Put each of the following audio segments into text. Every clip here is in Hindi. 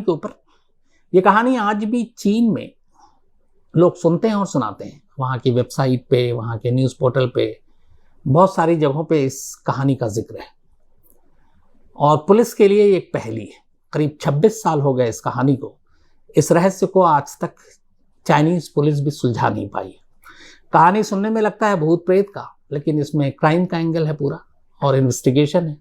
के ऊपर ये कहानी आज भी चीन में लोग सुनते हैं और सुनाते हैं। वहाँ की वेबसाइट पे, वहाँ के न्यूज़ पोर्टल पे, बहुत सारी जगहों पे इस कहानी का जिक्र है और पुलिस के लिए ये एक पहेली है। करीब 26 साल हो गए इस कहानी को। इस रहस्य को आज तक चाइनीज पुलिस भी सुलझा नहीं पाई। कहानी सुनने में लगता है भूत प्रेत का, लेकिन इसमें क्राइम का एंगल है पूरा और इन्वेस्टिगेशन है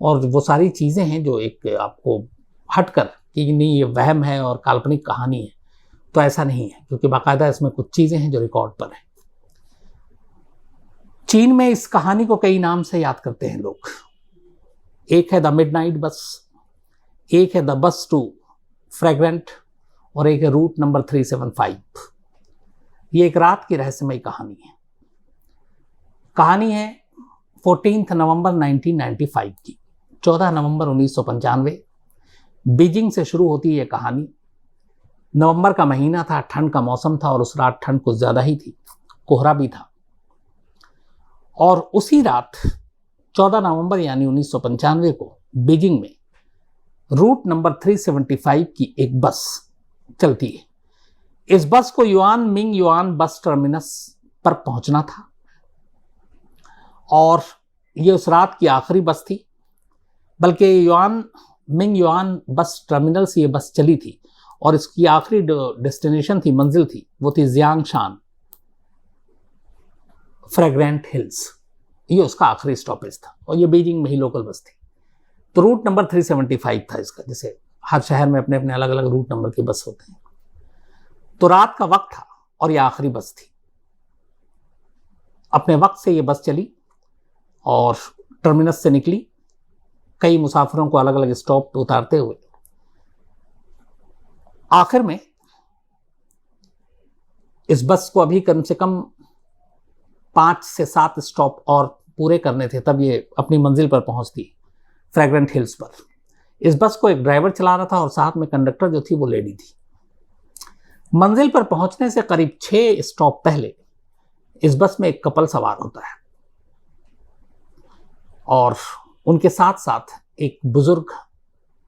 और वो सारी चीज़ें हैं जो एक आपको हटकर कि नहीं ये वहम है और काल्पनिक कहानी है, तो ऐसा नहीं है, क्योंकि बाकायदा इसमें कुछ चीज़ें हैं जो रिकॉर्ड पर हैं। चीन में इस कहानी को कई नाम से याद करते हैं लोग। एक है द मिडनाइट बस, एक है द बस टू फ्रेग्रेंट और एक है रूट नंबर 375। ये एक रात की रहस्यमय कहानी है। कहानी है 14 नवंबर 1995 की। 14 नवंबर 1995 बीजिंग से शुरू होती है ये कहानी। नवंबर का महीना था, ठंड का मौसम था और उस रात ठंड कुछ ज़्यादा ही थी, कोहरा भी था। और उसी रात 14 नवंबर यानी 1995 को बीजिंग में रूट नंबर 375 की एक बस चलती है। इस बस को yuan Ming yuan bus terminus पर पहुंचना था और ये उस रात की आखिरी बस थी। बल्कि yuan Ming yuan bus terminal से ये बस चली थी और इसकी आखिरी डेस्टिनेशन थी, मंजिल थी, वो थी जियांगशान फ्रेग्रेंट हिल्स। ये उसका आखिरी स्टॉपेज था और ये बीजिंग में ही लोकल बस थी। तो रूट नंबर 375 था इसका। जैसे हर शहर में अपने अपने अलग अलग रूट नंबर के बस होते हैं। तो रात का वक्त था और ये आखिरी बस थी। अपने वक्त से ये बस चली और टर्मिनस से निकली, कई मुसाफिरों को अलग अलग स्टॉप पर उतारते हुए आखिर में इस बस को अभी कम से कम 5 से 7 स्टॉप और पूरे करने थे, तब ये अपनी मंजिल पर पहुंचती, फ्रेग्रेंट हिल्स पर। इस बस को एक ड्राइवर चला रहा था और साथ में कंडक्टर जो थी वो लेडी थी। मंजिल पर पहुंचने से करीब 6 स्टॉप पहले इस बस में एक कपल सवार होता है और उनके साथ साथ एक बुजुर्ग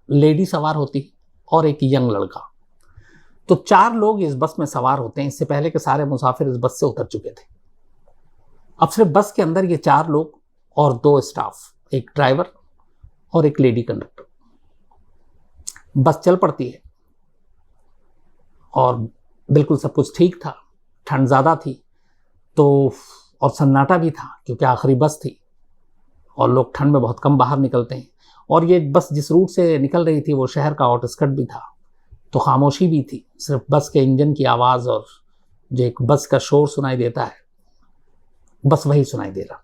लेडी सवार होती और एक यंग लड़का। तो 4 लोग इस बस में सवार होते हैं। इससे पहले के सारे मुसाफिर इस बस से उतर चुके थे। अब सिर्फ बस के अंदर ये 4 लोग और 2 स्टाफ, एक ड्राइवर और एक लेडी कंडक्टर। बस चल पड़ती है और बिल्कुल सब कुछ ठीक था। ठंड ज़्यादा थी तो और सन्नाटा भी था क्योंकि आखिरी बस थी और लोग ठंड में बहुत कम बाहर निकलते हैं। और ये बस जिस रूट से निकल रही थी वो शहर का आउटस्कर्ट भी था, तो खामोशी भी थी। सिर्फ बस के इंजन की आवाज़ और जो एक बस का शोर सुनाई देता है, बस वही सुनाई दे रहा।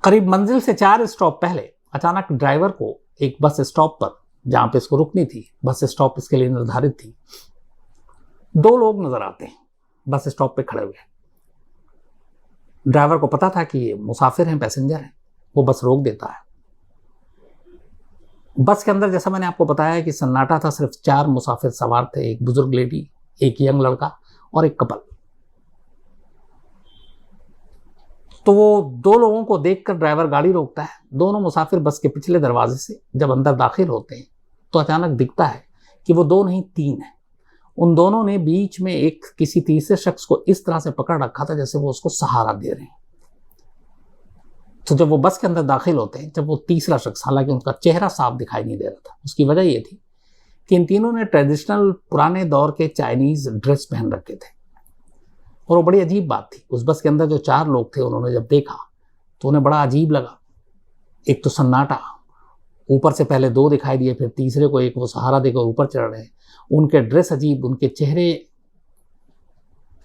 करीब मंजिल से 4 स्टॉप पहले अचानक ड्राइवर को एक बस स्टॉप पर, जहां पे इसको रुकनी थी, बस स्टॉप इसके लिए निर्धारित थी, 2 लोग नजर आते हैं बस स्टॉप पे खड़े हुए। ड्राइवर को पता था कि ये मुसाफिर हैं, पैसेंजर हैं। वो बस रोक देता है। बस के अंदर जैसा मैंने आपको बताया कि सन्नाटा था, सिर्फ 4 मुसाफिर सवार थे, एक बुजुर्ग लेडी, एक यंग लड़का और एक कपल। तो वो 2 लोगों को देखकर ड्राइवर गाड़ी रोकता है। दोनों मुसाफिर बस के पिछले दरवाजे से जब अंदर दाखिल होते हैं तो अचानक दिखता है कि वो 2 नहीं 3 हैं। उन दोनों ने बीच में एक किसी तीसरे शख्स को इस तरह से पकड़ रखा था जैसे वो उसको सहारा दे रहे हैं। तो जब वो बस के अंदर दाखिल होते हैं, जब वो तीसरा शख्स, हालांकि उनका चेहरा साफ दिखाई नहीं दे रहा था, उसकी वजह ये थी कि इन तीनों ने ट्रेडिशनल पुराने दौर के चाइनीज ड्रेस पहन रखे थे। और वो बड़ी अजीब बात थी, उस बस के अंदर जो 4 लोग थे उन्होंने जब देखा तो उन्हें बड़ा अजीब लगा। एक तो सन्नाटा, ऊपर से पहले 2 दिखाई दिए, फिर तीसरे को एक वो सहारा देकर ऊपर चढ़ रहे हैं। उनके ड्रेस अजीब, उनके चेहरे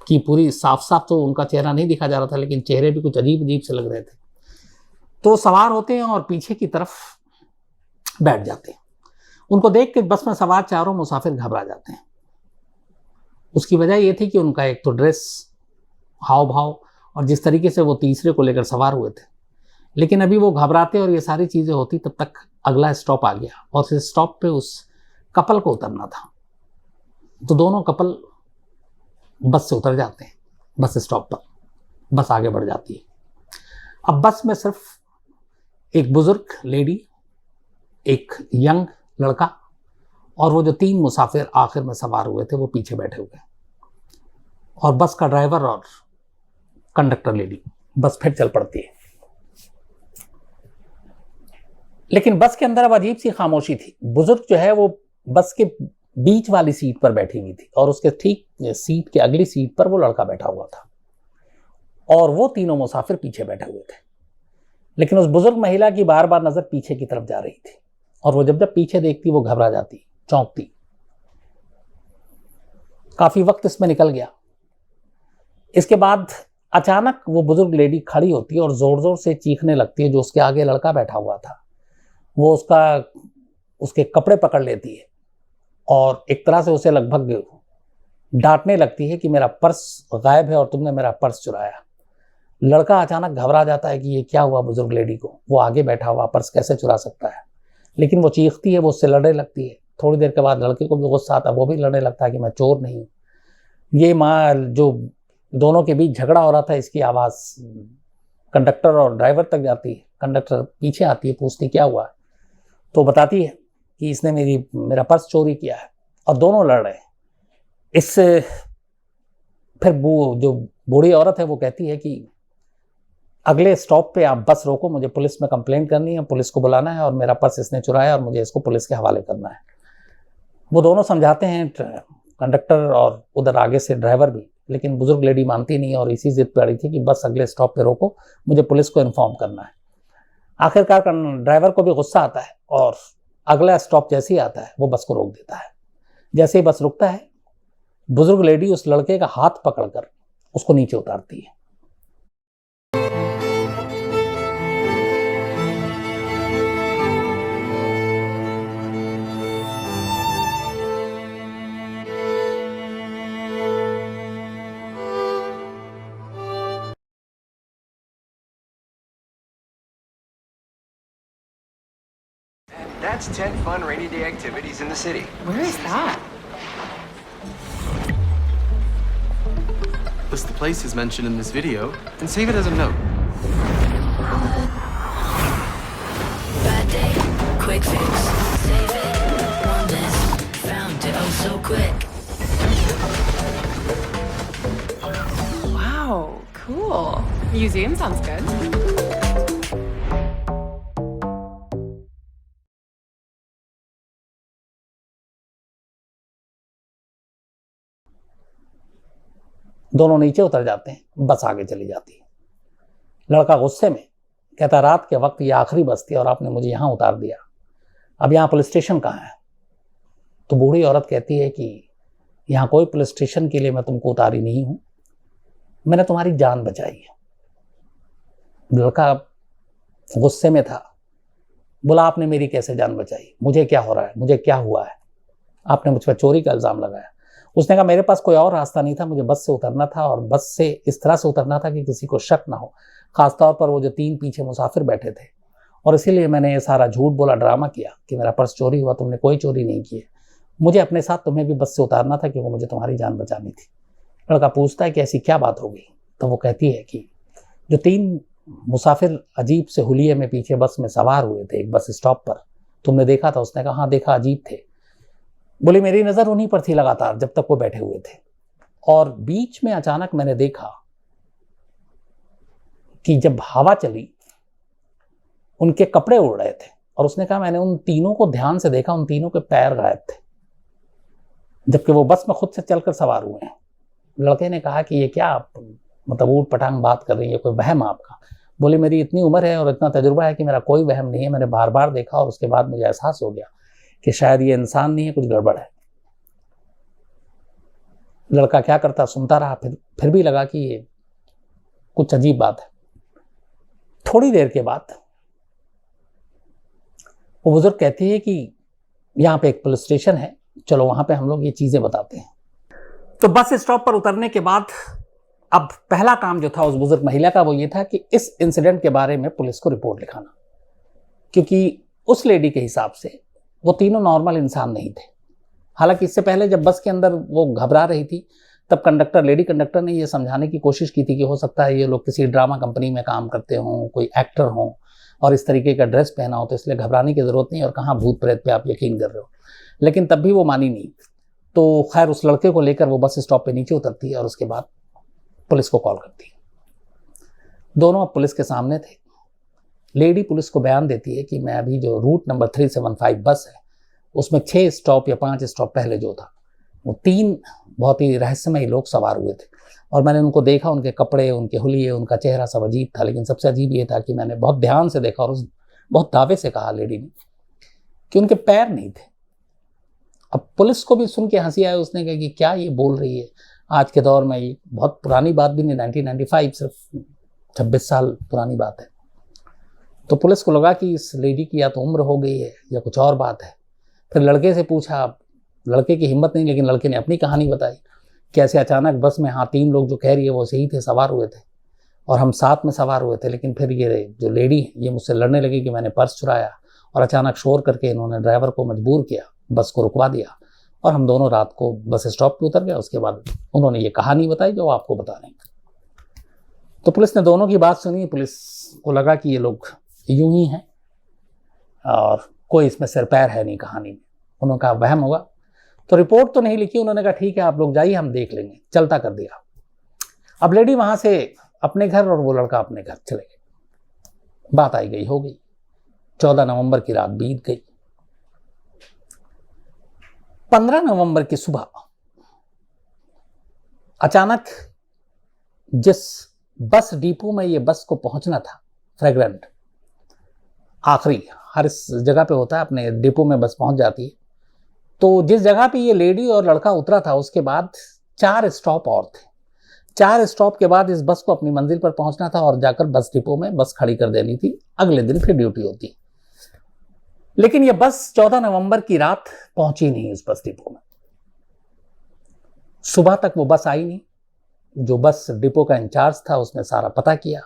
की पूरी साफ साफ तो उनका चेहरा नहीं दिखा जा रहा था, लेकिन चेहरे भी कुछ अजीब अजीब से लग रहे थे। तो सवार होते हैं और पीछे की तरफ बैठ जाते हैं। उनको देख के बस में सवार 4 मुसाफिर घबरा जाते हैं। उसकी वजह यह थी कि उनका एक तो ड्रेस, हाव भाव और जिस तरीके से वो तीसरे को लेकर सवार हुए थे। लेकिन अभी वो घबराते और ये सारी चीज़ें होती तब तक अगला स्टॉप आ गया और उस स्टॉप पे उस कपल को उतरना था। तो दोनों कपल बस से उतर जाते हैं। बस स्टॉप पर बस आगे बढ़ जाती है। अब बस में सिर्फ एक बुजुर्ग लेडी, एक यंग लड़का और वो जो 3 मुसाफिर आखिर में सवार हुए थे वो पीछे बैठे हुए, और बस का ड्राइवर और कंडक्टर लेडी। बस फिर चल पड़ती है, लेकिन बस के अंदर अब अजीब सी खामोशी थी। बुजुर्ग जो है वो बस के बीच वाली सीट पर बैठी हुई थी और उसके ठीक सीट के अगली सीट पर वो लड़का बैठा हुआ था, और वो तीनों मुसाफिर पीछे बैठे हुए थे। लेकिन उस बुजुर्ग महिला की बार बार नजर पीछे की तरफ जा रही थी, और वो जब जब पीछे देखती वो घबरा जाती, चौंकती। काफी वक्त इसमें निकल गया। इसके बाद अचानक वो बुजुर्ग लेडी खड़ी होती है और जोर जोर से चीखने लगती है। जो उसके आगे लड़का बैठा हुआ था वो उसके कपड़े पकड़ लेती है और एक तरह से उसे लगभग डांटने लगती है कि मेरा पर्स गायब है और तुमने मेरा पर्स चुराया। लड़का अचानक घबरा जाता है कि ये क्या हुआ बुजुर्ग लेडी को, वो आगे बैठा हुआ पर्स कैसे चुरा सकता है। लेकिन वो चीखती है, वो उससे लड़ने लगती है। थोड़ी देर के बाद लड़के को भी गुस्सा आता है, वो भी लड़ने लगता है कि मैं चोर नहीं हूँ। ये माँ जो दोनों के बीच झगड़ा हो रहा था, इसकी आवाज़ कंडक्टर और ड्राइवर तक जाती है। कंडक्टर पीछे आती है, पूछती क्या हुआ, तो बताती है कि इसने मेरा पर्स चोरी किया है, और दोनों लड़ रहे हैं। इससे फिर वो जो बूढ़ी औरत है वो कहती है कि अगले स्टॉप पे आप बस रोको, मुझे पुलिस में कंप्लेंट करनी है, पुलिस को बुलाना है, और मेरा पर्स इसने चुराया और मुझे इसको पुलिस के हवाले करना है। वो दोनों समझाते हैं, कंडक्टर और उधर आगे से ड्राइवर भी, लेकिन बुजुर्ग लेडी मानती नहीं और इसी जिद पे अड़ी थी कि बस अगले स्टॉप पे रोको, मुझे पुलिस को इन्फॉर्म करना है। आखिरकार ड्राइवर को भी गुस्सा आता है और अगला स्टॉप जैसे ही आता है वो बस को रोक देता है। जैसे ही बस रुकता है, बुजुर्ग लेडी उस लड़के का हाथ पकड़कर उसको नीचे उतारती है। That's 10 fun rainy day activities in the city. Where is that? List the places mentioned in this video and save it as a note. Bad day, quick fix. Save it, one less. Found it oh so quick. Wow, cool. Museum sounds good. दोनों नीचे उतर जाते हैं, बस आगे चली जाती है। लड़का गुस्से में कहता, रात के वक्त ये आखिरी बस थी और आपने मुझे यहाँ उतार दिया, अब यहाँ पुलिस स्टेशन कहाँ है? तो बूढ़ी औरत कहती है कि यहाँ कोई पुलिस स्टेशन के लिए मैं तुमको उतारी नहीं हूँ, मैंने तुम्हारी जान बचाई है। लड़का गुस्से में था, बोला आपने मेरी कैसे जान बचाई? मुझे क्या हो रहा है, मुझे क्या हुआ है? आपने मुझ पर चोरी का इल्ज़ाम लगाया। उसने कहा मेरे पास कोई और रास्ता नहीं था, मुझे बस से उतरना था, और बस से इस तरह से उतरना था कि किसी को शक ना हो, खासतौर पर वो जो 3 पीछे मुसाफिर बैठे थे, और इसीलिए मैंने ये सारा झूठ बोला, ड्रामा किया कि मेरा पर्स चोरी हुआ। तुमने कोई चोरी नहीं की है, मुझे अपने साथ तुम्हें भी बस से उतारना था क्योंकि मुझे तुम्हारी जान बचानी थी। लड़का पूछता है कि ऐसी क्या बात हो गई? तो वो कहती है कि जो 3 मुसाफिर अजीब से हुलिये में पीछे बस में सवार हुए थे एक बस स्टॉप पर, तुमने देखा था? उसने कहा हाँ देखा, अजीब थे। बोली मेरी नजर उन्हीं पर थी लगातार जब तक वो बैठे हुए थे, और बीच में अचानक मैंने देखा कि जब हवा चली उनके कपड़े उड़ रहे थे, और उसने कहा मैंने उन तीनों को ध्यान से देखा, उन तीनों के पैर गायब थे, जबकि वो बस में खुद से चलकर सवार हुए हैं। लड़के ने कहा कि ये क्या आप मतलब ऊट पटांग बात कर रही है, कोई वहम आपका? बोली मेरी इतनी उम्र है और इतना तजुर्बा है कि मेरा कोई वहम नहीं है, मैंने बार बार देखा और उसके बाद मुझे एहसास हो गया कि शायद ये इंसान नहीं है, कुछ गड़बड़ है। लड़का क्या करता, सुनता रहा, फिर भी लगा कि ये कुछ अजीब बात है। थोड़ी देर के बाद वो बुजुर्ग कहती है कि यहाँ पे एक पुलिस स्टेशन है, चलो वहां पे हम लोग ये चीजें बताते हैं। तो बस स्टॉप पर उतरने के बाद अब पहला काम जो था उस बुजुर्ग महिला का वो ये था कि इस इंसिडेंट के बारे में पुलिस को रिपोर्ट लिखाना, क्योंकि उस लेडी के हिसाब से वो तीनों नॉर्मल इंसान नहीं थे। हालांकि इससे पहले जब बस के अंदर वो घबरा रही थी तब लेडी कंडक्टर ने ये समझाने की कोशिश की थी कि हो सकता है ये लोग किसी ड्रामा कंपनी में काम करते हों, कोई एक्टर हों, और इस तरीके का ड्रेस पहना हो, तो इसलिए घबराने की ज़रूरत नहीं, और कहाँ भूत प्रेत पे आप यकीन कर रहे हो। लेकिन तब भी वो मानी नहीं। तो खैर उस लड़के को लेकर वो बस स्टॉप पे नीचे उतरती है और उसके बाद पुलिस को कॉल करती है। दोनों अब पुलिस के सामने थे। लेडी पुलिस को बयान देती है कि मैं अभी जो रूट नंबर 375 बस है उसमें 6 स्टॉप या 5 स्टॉप पहले जो था वो 3 बहुत ही रहस्यमयी लोग सवार हुए थे, और मैंने उनको देखा, उनके कपड़े, उनके हुलिये, उनका चेहरा सब अजीब था। लेकिन सबसे अजीब ये था कि मैंने बहुत ध्यान से देखा, और बहुत दावे से कहा लेडी ने कि उनके पैर नहीं थे। अब पुलिस को भी सुन के हंसी आई। उसने कहा कि क्या ये बोल रही है, आज के दौर में ये बहुत पुरानी बात भी नहीं, 1995, सिर्फ 26 साल पुरानी बात है। तो पुलिस को लगा कि इस लेडी की या तो उम्र हो गई है या कुछ और बात है। फिर लड़के से पूछा, लड़के की हिम्मत नहीं, लेकिन लड़के ने अपनी कहानी बताई। कैसे अचानक बस में, हाँ 3 लोग जो कह रही है वो सही थे, सवार हुए थे, और हम साथ में सवार हुए थे। लेकिन फिर ये जो लेडी ये मुझसे लड़ने लगी कि मैंने पर्स चुराया, और अचानक शोर करके इन्होंने ड्राइवर को मजबूर किया, बस को रुकवा दिया, और हम दोनों रात को बस स्टॉप पे उतर गए। उसके बाद उन्होंने ये कहानी बताई जो आपको बता रहे हैं। तो पुलिस ने दोनों की बात सुनी। पुलिस को लगा कि ये लोग यूं ही हैं और कोई इसमें सिर पैर है नहीं कहानी में। उन्होंने कहा वहम होगा। तो रिपोर्ट तो नहीं लिखी। उन्होंने कहा ठीक है आप लोग जाइए, हम देख लेंगे। चलता कर दिया। अब लेडी वहां से अपने घर और वो लड़का अपने घर चले गए। बात आई गई हो गई। 14 नवंबर की रात बीत गई। 15 नवंबर की सुबह अचानक जिस बस डिपो में ये बस को पहुंचना था, फ्रेग्रेंट आखिरी हर इस जगह पे होता है, अपने डिपो में बस पहुंच जाती है। तो जिस जगह पे ये लेडी और लड़का उतरा था उसके बाद 4 स्टॉप और थे। 4 स्टॉप के बाद इस बस को अपनी मंजिल पर पहुंचना था और जाकर बस डिपो में बस खड़ी कर देनी थी। अगले दिन फिर ड्यूटी होती। लेकिन यह बस 14 नवंबर की रात पहुंची नहीं उस बस डिपो में। सुबह तक वो बस आई नहीं। जो बस डिपो का इंचार्ज था उसने सारा पता किया,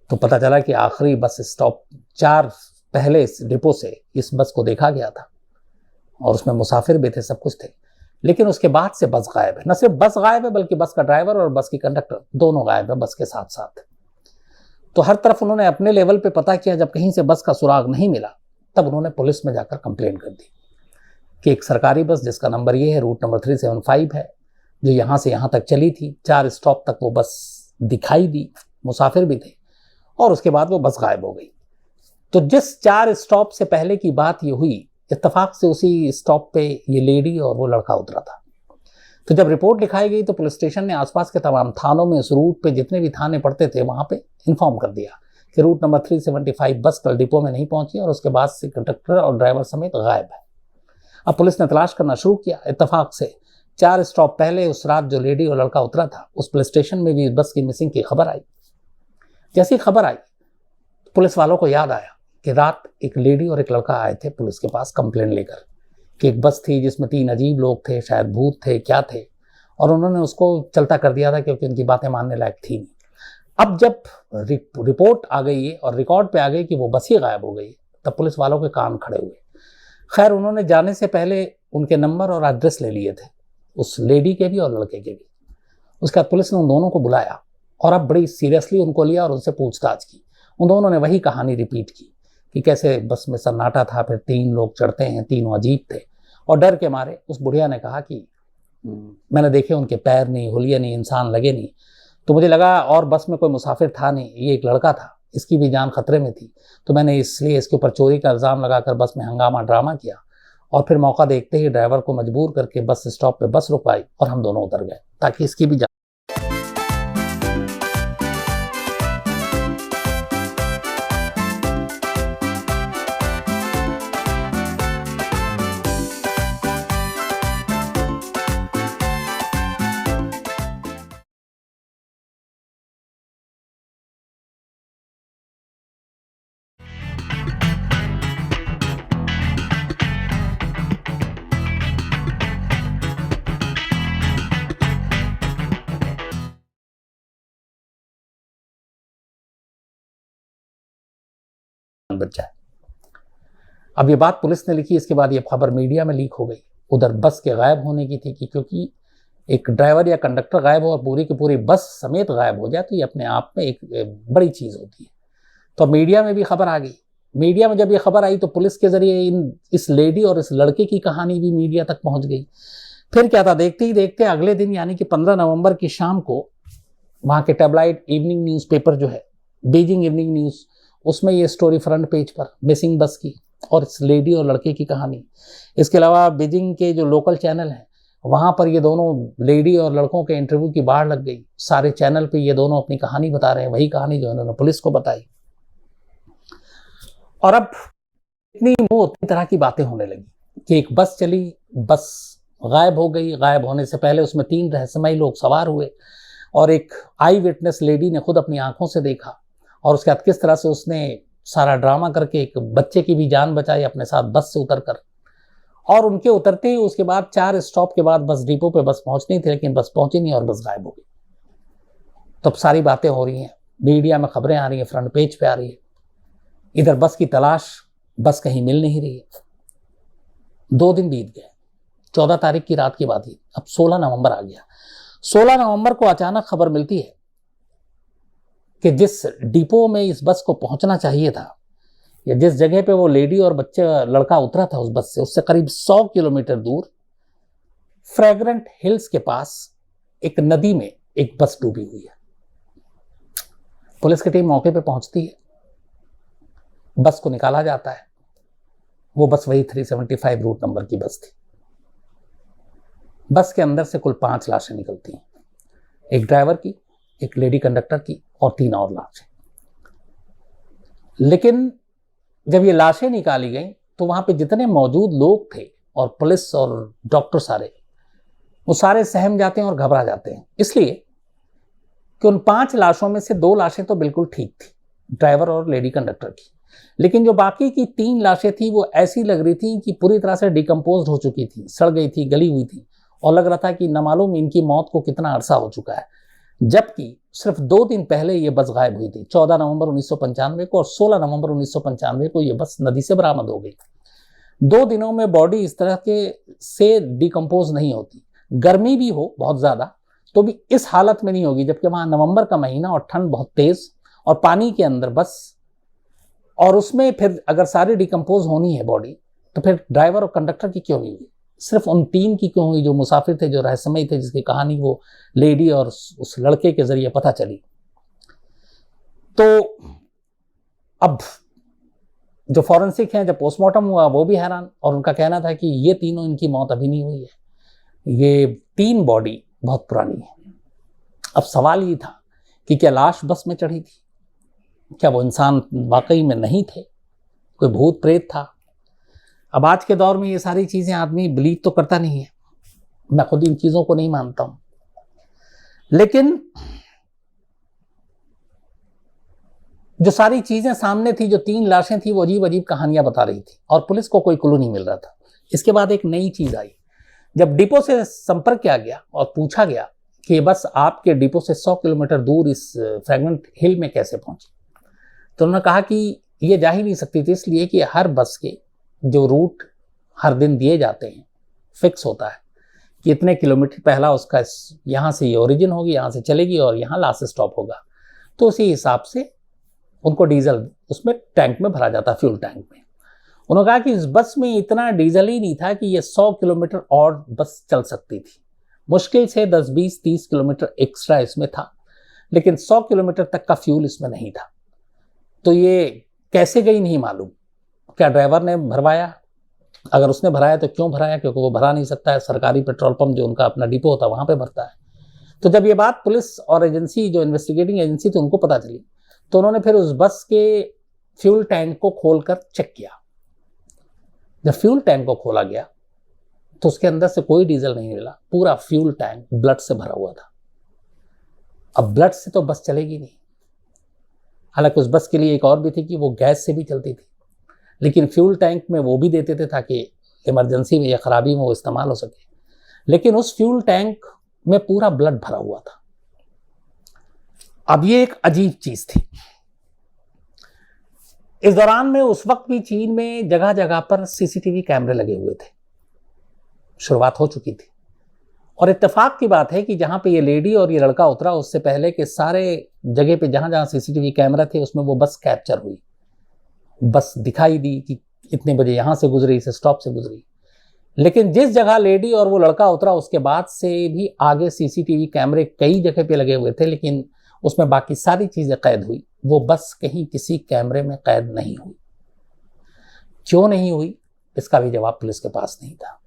तो पता चला कि आखिरी बस स्टॉप 4 पहले इस डिपो से इस बस को देखा गया था, और उसमें मुसाफिर भी थे, सब कुछ थे। लेकिन उसके बाद से बस गायब है। न सिर्फ बस गायब है बल्कि बस का ड्राइवर और बस की कंडक्टर दोनों गायब है बस के साथ साथ। तो हर तरफ उन्होंने अपने लेवल पे पता किया। जब कहीं से बस का सुराग नहीं मिला तब उन्होंने पुलिस में जाकर कंप्लेंट कर दी कि एक सरकारी बस जिसका नंबर ये है, रूट नंबर 375 है, जो यहाँ से यहाँ तक चली थी, 4 स्टॉप तक वो बस दिखाई दी, मुसाफिर भी थे, और उसके बाद वो बस गायब हो गई। तो जिस 4 स्टॉप से पहले की बात ये हुई, इत्तेफाक से उसी स्टॉप पे ये लेडी और वो लड़का उतरा था। तो जब रिपोर्ट लिखाई गई तो पुलिस स्टेशन ने आसपास के तमाम थानों में उस रूट पे जितने भी थाने पड़ते थे वहां पे इन्फॉर्म कर दिया कि रूट नंबर 375 बस कल डिपो में नहीं पहुंची और उसके बाद से कंडक्टर और ड्राइवर समेत गायब है। अब पुलिस ने तलाश करना शुरू किया। इत्तेफाक से 4 स्टॉप पहले उस रात जो लेडी और लड़का उतरा था उस पुलिस स्टेशन में भी बस की मिसिंग की खबर आई। जैसी खबर आई पुलिस वालों को याद आया कि रात एक लेडी और एक लड़का आए थे पुलिस के पास कंप्लेंट लेकर कि एक बस थी जिसमें 3 अजीब लोग थे, शायद भूत थे, क्या थे, और उन्होंने उसको चलता कर दिया था क्योंकि उनकी बातें मानने लायक थी नहीं। अब जब रिपोर्ट आ गई है और रिकॉर्ड पे आ गई कि वो बस ही गायब हो गई, तब पुलिस वालों के कान खड़े हुए। खैर उन्होंने जाने से पहले उनके नंबर और एड्रेस ले लिए थे, उस लेडी के भी और लड़के के भी। उसके बाद पुलिस ने उन दोनों को बुलाया और अब बड़ी सीरियसली उनको लिया और उनसे पूछताछ की। उन दोनों ने वही कहानी रिपीट की कि कैसे बस में सन्नाटा था, फिर 3 लोग चढ़ते हैं, तीनों अजीब थे, और डर के मारे उस बुढ़िया ने कहा कि मैंने देखे उनके पैर नहीं, हुलिया नहीं, इंसान लगे नहीं, तो मुझे लगा और बस में कोई मुसाफिर था नहीं, ये एक लड़का था, इसकी भी जान खतरे में थी, तो मैंने इसलिए इसके ऊपर चोरी का इल्ज़ाम लगाकर बस में हंगामा ड्रामा किया और फिर मौका देखते ही ड्राइवर को मजबूर करके बस स्टॉप पे बस रुकवाई और हम दोनों उतर गए ताकि इसकी भी जान। बच्चा है। अब ये बात पुलिस ने लिखी, इसके बाद ये खबर मीडिया में लीक हो गई। उधर बस के गायब होने की थी कि क्योंकि एक ड्राइवर या कंडक्टर गायब हो और पूरी की पूरी बस समेत गायब हो जाए तो ये अपने आप में एक बड़ी चीज़ होती है। तो मीडिया में भी खबर आ गई। मीडिया में जब ये खबर आई तो पुलिस के जरिए इस लेडी और इस लड़के की कहानी भी मीडिया तक पहुंच गई। फिर क्या था, देखते ही देखते अगले दिन यानी कि 15 नवंबर की शाम को वहाँ के टैबलॉइड इवनिंग न्यूज़पेपर जो है बीजिंग इवनिंग न्यूज़, उसमें ये स्टोरी फ्रंट पेज पर मिसिंग बस की और इस लेडी और लड़के की कहानी। इसके अलावा बीजिंग के जो लोकल चैनल हैं वहाँ पर ये दोनों लेडी और लड़कों के इंटरव्यू की बाढ़ लग गई। सारे चैनल पे ये दोनों अपनी कहानी बता रहे हैं, वही कहानी जो इन्होंने पुलिस को बताई। और अब इतनी वो इतनी तरह की बातें होने लगी कि एक बस चली, बस गायब हो गई। गायब होने से पहले उसमें 3 रहस्यमयी लोग सवार हुए और एक आई विटनेस लेडी ने खुद अपनी आंखों से देखा और उसके बाद किस तरह से उसने सारा ड्रामा करके एक बच्चे की भी जान बचाई अपने साथ बस से उतरकर। और उनके उतरते ही उसके बाद 4 स्टॉप के बाद बस डिपो पे बस पहुंचनी थी, लेकिन बस पहुंची नहीं और बस गायब हो गई। तब सारी बातें हो रही हैं, मीडिया में खबरें आ रही हैं, फ्रंट पेज पे आ रही है। इधर बस की तलाश, बस कहीं मिल नहीं रही है। 2 दिन बीत गए, 14 तारीख की रात की बात ही, अब 16 नवंबर आ गया। 16 नवंबर को अचानक खबर मिलती है कि जिस डिपो में इस बस को पहुंचना चाहिए था या जिस जगह पे वो लेडी और लड़का उतरा था उस बस से, उससे करीब 100 किलोमीटर दूर फ्रेग्रेंट हिल्स के पास एक नदी में एक बस डूबी हुई है। पुलिस की टीम मौके पे पहुंचती है, बस को निकाला जाता है। वो बस वही 375 रूट नंबर की बस थी। बस के अंदर से कुल 5 लाशें निकलती हैं, एक ड्राइवर की, एक लेडी कंडक्टर की और 3 और लाशें। लेकिन जब ये लाशें निकाली गई तो वहां पे जितने मौजूद लोग थे और पुलिस और डॉक्टर सारे, वो सारे सहम जाते हैं और घबरा जाते हैं, इसलिए कि उन 5 लाशों में से 2 लाशें तो बिल्कुल ठीक थी, ड्राइवर और लेडी कंडक्टर की। लेकिन जो बाकी की 3 लाशें थी वो ऐसी लग रही थी कि पूरी तरह से डिकम्पोज हो चुकी थी, सड़ गई थी, गली हुई थी और लग रहा था कि न मालूम इनकी मौत को कितना अरसा हो चुका है। जबकि सिर्फ 2 दिन पहले ये बस गायब हुई थी, 14 नवंबर 1995 को, और 16 नवंबर 1995 को ये बस नदी से बरामद हो गई। 2 दिनों में बॉडी इस तरह के से डिकम्पोज नहीं होती। गर्मी भी हो बहुत ज्यादा तो भी इस हालत में नहीं होगी, जबकि वहां नवंबर का महीना और ठंड बहुत तेज और पानी के अंदर बस, और उसमें फिर अगर सारी डिकम्पोज होनी है बॉडी तो फिर ड्राइवर और कंडक्टर की क्यों नहीं हुई, सिर्फ उन 3 की क्यों हुई जो मुसाफिर थे, जो रहस्यमयी थे, जिसकी कहानी वो लेडी और उस लड़के के जरिए पता चली। तो अब जो फॉरेंसिक हैं, जब पोस्टमार्टम हुआ वो भी हैरान, और उनका कहना था कि ये तीनों, इनकी मौत अभी नहीं हुई है, ये 3 बॉडी बहुत पुरानी है। अब सवाल ये था कि क्या लाश बस में चढ़ी थी, क्या वो इंसान वाकई में नहीं थे, कोई भूत प्रेत था। अब आज के दौर में ये सारी चीजें आदमी बिलीव तो करता नहीं है, मैं खुद इन चीजों को नहीं मानता हूं, लेकिन जो सारी चीजें सामने थी, जो 3 लाशें थी, वो अजीब अजीब कहानियां बता रही थी और पुलिस को कोई क्लू नहीं मिल रहा था। इसके बाद एक नई चीज आई, जब डिपो से संपर्क किया गया और पूछा गया कि बस आपके डिपो से 100 किलोमीटर दूर इस फ्रेग्रेंट हिल में कैसे पहुंची, तो उन्होंने कहा कि ये जा ही नहीं सकती थी, इसलिए कि हर बस के जो रूट हर दिन दिए जाते हैं फिक्स होता है कि इतने किलोमीटर पहला उसका यहाँ से ये ओरिजिन होगी, यहाँ से चलेगी और यहाँ लास्ट स्टॉप होगा। तो उसी हिसाब से उनको डीजल उसमें टैंक में भरा जाता, फ्यूल टैंक में। उन्होंने कहा कि इस बस में इतना डीजल ही नहीं था कि ये 100 किलोमीटर और बस चल सकती थी, मुश्किल से 10, 20, 30 किलोमीटर एक्स्ट्रा इसमें था, लेकिन 100 किलोमीटर तक का फ्यूल इसमें नहीं था। तो ये कैसे गई नहीं मालूम, क्या ड्राइवर ने भरवाया, अगर उसने भराया तो क्यों भराया, क्योंकि वो भरा नहीं सकता है, सरकारी पेट्रोल पंप जो उनका अपना डिपो होता है वहां पे भरता है। तो जब ये बात पुलिस और एजेंसी, जो इन्वेस्टिगेटिंग एजेंसी थी, उनको पता चली, तो उन्होंने फिर उस बस के फ्यूल टैंक को खोलकर चेक किया। जब फ्यूल टैंक को खोला गया तो उसके अंदर से कोई डीजल नहीं मिला, पूरा फ्यूल टैंक ब्लड से भरा हुआ था। अब ब्लड से तो बस चलेगी नहीं, हालांकि उस बस के लिए एक और भी थी कि वो गैस से भी चलती थी, लेकिन फ्यूल टैंक में वो भी देते थे ताकि इमरजेंसी में या खराबी में वो इस्तेमाल हो सके, लेकिन उस फ्यूल टैंक में पूरा ब्लड भरा हुआ था। अब ये एक अजीब चीज थी। इस दौरान में उस वक्त भी चीन में जगह जगह पर सीसीटीवी कैमरे लगे हुए थे, शुरुआत हो चुकी थी, और इत्तेफाक की बात है कि जहां पे ये लेडी और ये लड़का उतरा उससे पहले के सारे जगह पे जहां जहां सीसीटीवी कैमरा थे उसमें वो बस कैप्चर हुई, बस दिखाई दी कि इतने बजे यहां से गुजरी, इस स्टॉप से गुजरी। लेकिन जिस जगह लेडी और वो लड़का उतरा उसके बाद से भी आगे सीसीटीवी कैमरे कई जगह पे लगे हुए थे, लेकिन उसमें बाकी सारी चीजें कैद हुई, वो बस कहीं किसी कैमरे में कैद नहीं हुई। क्यों नहीं हुई इसका भी जवाब पुलिस के पास नहीं था।